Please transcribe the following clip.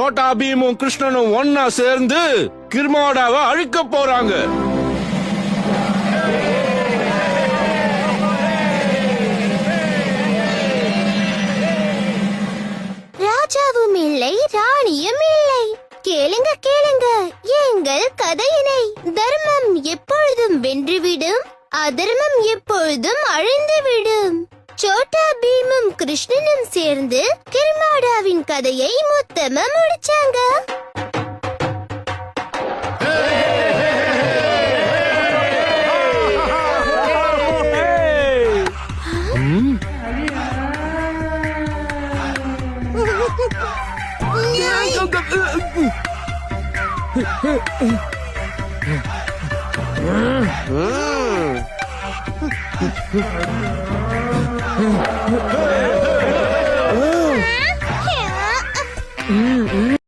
சோட்டா பீமும் கிருஷ்ணனும் ஒன்னா சேர்ந்து கிர்மாடாவை அழிக்க போறாங்க. ராஜாவும் இல்லை, ராணியும் இல்லை. கேளுங்க கேளுங்க எங்கள் கதையினை. தர்மம் எப்பொழுதும் வென்றுவிடும், அதர்மம் எப்பொழுதும் அழிந்துவிடும். சோட்டா பீமும் கிருஷ்ணனும் சேர்ந்து கிர்மாடாவின் கதையை மொத்தமா முடிச்சாங்க.